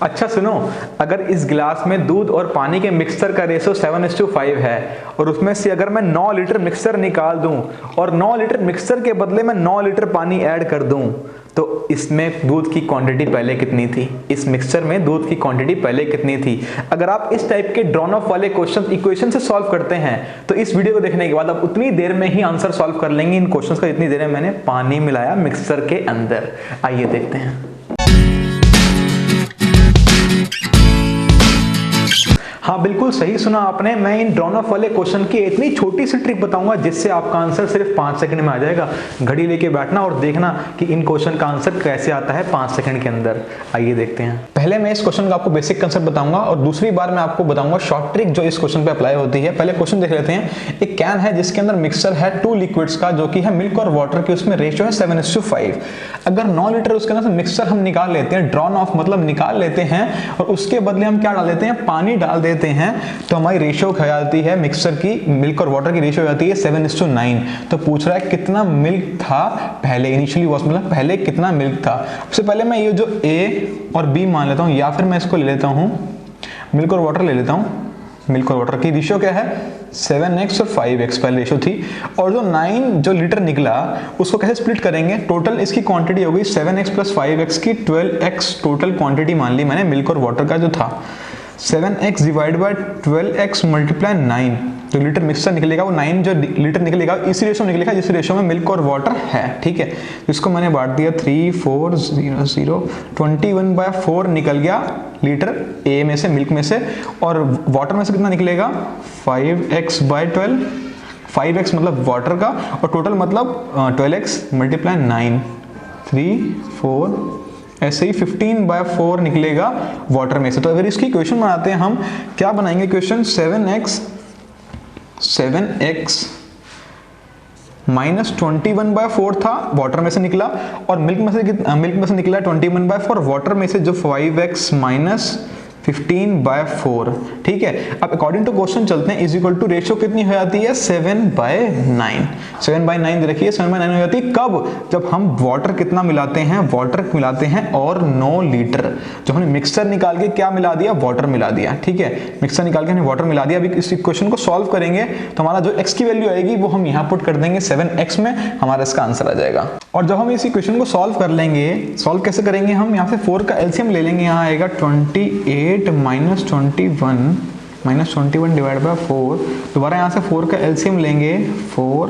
अच्छा सुनो, अगर इस गिलास में दूध और पानी के मिक्सचर का रेशो 7:5 है और उसमें से अगर मैं 9 लीटर मिक्सचर निकाल दूं और 9 लीटर मिक्सचर के बदले में 9 लीटर पानी ऐड कर दूं, तो इसमें दूध की क्वांटिटी पहले कितनी थी? इस मिक्सचर में दूध की क्वांटिटी पहले कितनी थी? अगर आप इस टाइप के ड्रॉन ऑफ वाले क्वेश्चन इक्वेशन से सॉल्व करते हैं तो इस वीडियो को देखने के बाद आप उतनी देर में ही आंसर सॉल्व कर लेंगे इन क्वेश्चंस का जितनी देर में मैंने पानी मिलाया मिक्सचर के अंदर। आइए देखते हैं। हाँ बिल्कुल सही सुना आपने। मैं इन ड्रॉन ऑफ वाले क्वेश्चन की इतनी छोटी सी ट्रिक बताऊंगा जिससे आपका आंसर सिर्फ 5 सेकंड में आ जाएगा। घड़ी लेके बैठना और देखना कि इन क्वेश्चन का आंसर कैसे आता है 5 सेकंड के अंदर। आइए देखते हैं। पहले मैं इस क्वेश्चन का आपको बेसिक कंसेप्ट बताऊंगा और दूसरी बार मैं आपको बताऊंगा शॉर्ट ट्रिक जो इस क्वेश्चन पे अप्लाई होती है। पहले क्वेश्चन देख लेते हैं। एक कैन है जिसके अंदर मिक्सचर है 2 लिक्विड्स का, जो कि है मिल्क और वाटर की, उसमें रेशियो है 7:5। अगर 9 लीटर उसके अंदर से मिक्सचर हम निकाल लेते हैं, ड्रॉन ऑफ मतलब निकाल लेते हैं, और उसके बदले हम क्या डाल देते हैं? पानी डाल देते हैं, तो हमारी रेशियो हो जाती है मिक्सचर की, मिल्क और वाटर की रेशियो हो जाती है 7:9। तो पूछ रहा है कितना मिल्क था पहले, इनिशियली वॉज मतलब पहले कितना मिल्क था। सबसे पहले मैं ये जो ए और बी मान लेता हूं, या फिर मैं इसको ले लेता हूं मिल्क और वाटर ले लेता हूं। मिल्क और वाटर की रेशियो क्या है? 7x और 5x पहले रेशियो थी, और जो 9 जो लीटर निकला उसको कैसे स्प्लिट करेंगे? टोटल इसकी क्वांटिटी हो गई 7x प्लस 5x की 12x टोटल क्वांटिटी मान ली मैंने मिल्क और वाटर का जो था। 7x divide by 12x multiply 9, जो लीटर मिक्सचर निकलेगा वो 9 जो लीटर निकलेगा इसी रेशो में निकलेगा जिस रेशो में मिल्क और वाटर है। ठीक है, इसको मैंने बांट दिया 3 4 0 0, 21/4 निकल गया लीटर ए में से, मिल्क में से, और वाटर में से कितना निकलेगा? 5x/12, 5x मतलब वाटर का और टोटल मतलब 12x मल्टीप्लाई 9, 3 4, ऐसे ही 15/4 निकलेगा वाटर में से। तो अगर इसकी इक्वेशन बनाते हैं हम, क्या बनाएंगे इक्वेशन? 7x माइनस 21/4 था, वाटर में से निकला, और मिल्क में से निकला 21/4, वाटर में से जो 5x माइनस 15/4। ठीक है, अब अकॉर्डिंग टू क्वेश्चन चलते हैं। इज इक्वल टू रेशियो कितनी हो जाती है? 7/9। 7/9 दे रखी है, 7/9 हो जाती है कब? जब हम वाटर कितना मिलाते हैं? वाटर मिलाते हैं और 9 लीटर। जो हमने मिक्सचर निकाल के क्या मिला दिया? वाटर मिला दिया। ठीक है, मिक्सचर निकाल के हमने वाटर मिला दिया। अभी इस इक्वेशन को सॉल्व करेंगे तो हमारा जो x की वैल्यू आएगी वो हम यहाँ पुट कर देंगे 7x में, हमारा इसका आंसर आ जाएगा। और जब हम इस इक्वेशन को सॉल्व कर लेंगे, सॉल्व कैसे करेंगे हम? यहाँ से 4 का एलसीएम ले लेंगे, यहाँ आएगा 28 माइनस 21 डिवाइड बाय 4। दोबारा यहाँ से 4 का एलसीएम लेंगे, 4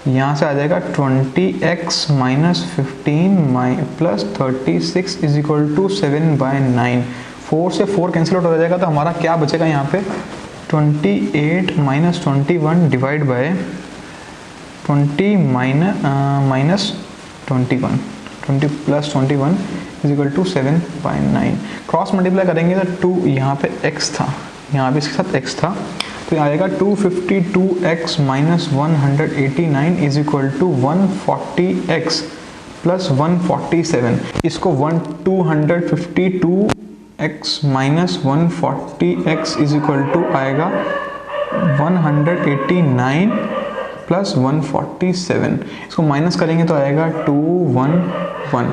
यहाँ से आ जाएगा 20x minus 15 plus 36 is equal to 7/9। 4 से 4 कैंसिल आउट हो जाएगा, तो हमारा क्या बचेगा यहाँ पे? 28 minus 21 divide by 20 minus 21, 20 plus 21 is equal to 7/9। Cross multiply करेंगे तो 2 यहाँ पे x था, यहाँ पे इसके साथ x था, तो आएगा 252x minus 189 is equal to 140x plus 147। इसको 252x minus 140x is equal to आएगा 189 प्लस 147। इसको माइनस करेंगे तो आएगा 211।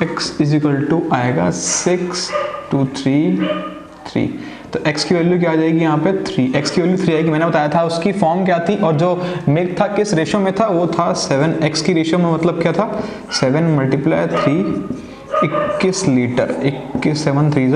x इज इक्वल टू आएगा 6233। तो x की वैल्यू क्या आ जाएगी यहाँ पे? 3। x की वैल्यू 3 आएगी। मैंने बताया था उसकी फॉर्म क्या थी, और जो मिल्क था किस रेशियो में था? वो था 7x की रेशियो में। मतलब क्या था? 7 मल्टीप्लाई 3, 21 लीटर, 21 7 3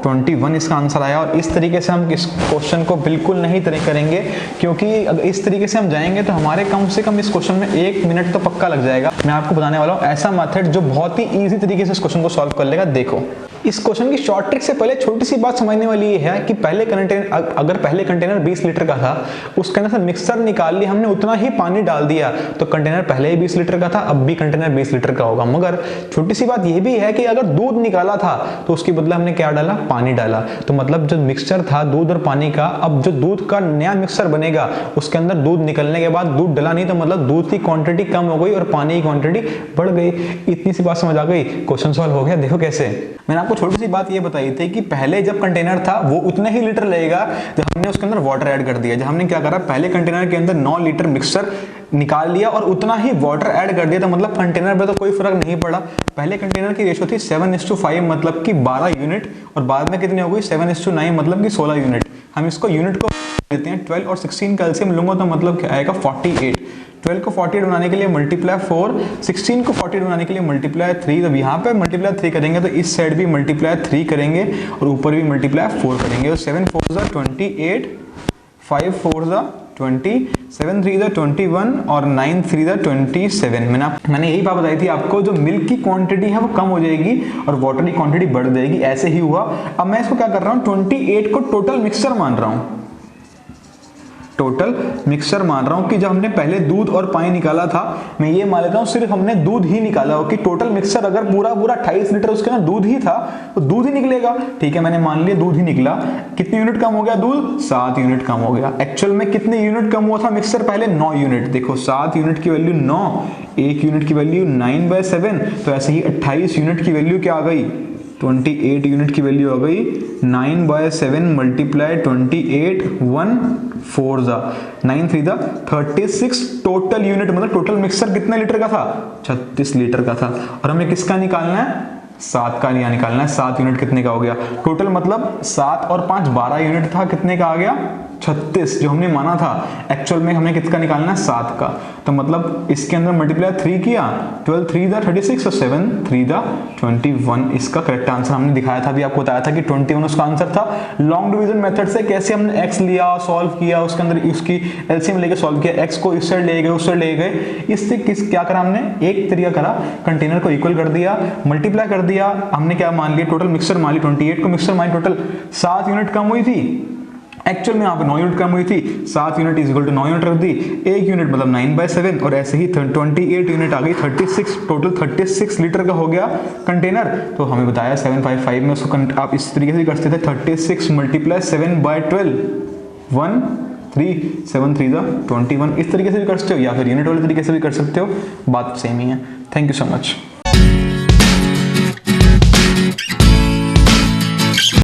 21 इसका आंसर आया। और इस तरीके से हम इस क्वेश्चन को बिल्कुल नहीं करेंगे, क्योंकि अगर इस तरीके से हम जाएंगे तो हमारे कम से कम इस क्वेश्चन में 1 मिनट तो पक्का लग जाएगा। मैं आपको बताने वाला हूँ ऐसा मेथड जो बहुत ही इजी तरीके से इस क्वेश्चन को सॉल्व कर लेगा। देखो, इस क्वेश्चन की शॉर्ट ट्रिक से पहले छोटी सी बात समझने वाली ये है कि पहले कंटेनर 20 लीटर का था, उसके अंदर से मिक्सचर निकाल लिया हमने, उतना ही पानी डाल दिया, तो कंटेनर पहले ही 20 लीटर का था, अब भी कंटेनर 20 लीटर का होगा। मगर छोटी सी बात ये भी है कि अगर दूध निकाला था तो उसके बदले हमने क्या डाला? पानी डाला। तो मतलब जो मिक्सचर था दूध और पानी का, अब जो दूध का नया मिक्सचर बनेगा उसके अंदर दूध निकलने के बाद दूध डला नहीं, तो मतलब दूध की क्वांटिटी कम हो गई और पानी की क्वांटिटी बढ़ गई। इतनी सी बात समझ आ गई, क्वेश्चन सॉल्व हो गया। देखो कैसे, मैंने आपको आपको छोटी सी बात ये बताई थी कि पहले जब कंटेनर था वो उतने ही लीटर लेगा जब हमने उसके अंदर वाटर ऐड कर दिया। जब हमने क्या करा, पहले कंटेनर के अंदर 9 लीटर मिक्सचर निकाल लिया और उतना ही वाटर ऐड कर दिया, तो मतलब कंटेनर में तो कोई फर्क नहीं पड़ा। पहले कंटेनर की रेशो थी 7:5 मतलब कि 12 यूनिट, और बाद में कितनी हो गई 7:9 मतलब कि 16 यूनिट। हम इसको यूनिट को देते हैं 12 और 16 का एलसीएम लूंगा तो मतलब क्या आएगा 48। 12 को 48 बनाने के लिए मल्टीप्लाई 4, 16 को 48 बनाने के लिए मल्टीप्लाई 3। तो यहाँ पे मल्टीप्लाई 3 करेंगे तो इस साइड भी मल्टीप्लाई 3 करेंगे और ऊपर भी मल्टीप्लाई 4 करेंगे। तो 7 4 ज़ा 28, 5 4 ज़ा 20, 7 3 ज़ा 21 और 9 3 ज़ा 27। मैंने यही बात बताई थी आपको, जो मिल्क की क्वांटिटी है वो कम हो जाएगी और वाटर की क्वांटिटी बढ़ जाएगी। ऐसे ही हुआ। अब मैं इसको क्या कर रहा हूँ, 28 को टोटल मिक्सचर मान रहा हूँ, टोटल मिक्सचर मान रहा हूं कि जब हमने पहले दूध और पानी निकाला था, मैं ये मान लेता हूं सिर्फ हमने दूध ही निकाला हो कि टोटल मिक्सचर अगर पूरा 28 लीटर उसके अंदर दूध ही था तो दूध ही निकलेगा। ठीक है, मैंने मान लिया दूध ही निकला। कितनी यूनिट कम हो गया दूध, 7 यूनिट कम हो गया। एक्चुअल में कितने यूनिट कम हुआ था मिक्सचर, पहले 9 यूनिट। देखो 7 यूनिट की वैल्यू 9, 1 यूनिट की वैल्यू 9/7, तो ऐसे ही 28 यूनिट की वैल्यू क्या आ गई, 28 यूनिट की वैल्यू आ गई 9/7 मल्टीप्लाई 28, 1 4 ज़ा 9 3 ज़ा 36 टोटल यूनिट। मतलब टोटल मिक्सचर कितने लीटर का था, 36 लीटर का था। और हमें किसका निकालना है, 7 का निकालना है। 7 यूनिट कितने का हो गया टोटल, मतलब 7 और 5 12 यूनिट था, कितने का आ गया 36 जो हमने माना था। एक्चुअल में हमें किसका निकालना है, 7 का। तो मतलब इसके अंदर मल्टीप्लाई 3 किया, 12 3 ज़ा 36 और 7 3 ज़ा 21। इसका करेक्ट आंसर हमने दिखाया था, अभी आपको बताया था कि 21 उसका आंसर था। लॉन्ग डिवीजन मेथड से कैसे हमने x लिया, सॉल्व किया, उसके अंदर उसकी एलसीएम लेके सॉल्व किया, x को इस साइड ले गए उस साइड ले गए। इससे क्या करा हमने, एक तरीका करा, कंटेनर को इक्वल कर दिया, मल्टीप्लाई कर दिया। हमने क्या मान लिया, टोटल मिक्सचर मान ली 28 को मिक्सचर मान टोटल 7 यूनिट कम हुई थी। एक्चुअल में यहाँ पे 9 यूनिट कम हुई थी, 7 unit is equal to 9 unit रख दी, 1 यूनिट मतलब 9/7 और ऐसे ही 28 यूनिट आ गई 36, टोटल 36 लीटर का हो गया कंटेनर। तो हमें बताया 755 में उसको आप इस तरीके से कर सकते थे, 36 मल्टीप्लाई 7/12, 1 3 7 3 ज़ा 21। इस तरीके से भी कर सकते हो या फिर यूनिट वाले तरीके से भी कर सकते हो, बात सेम ही है। Thank you so much.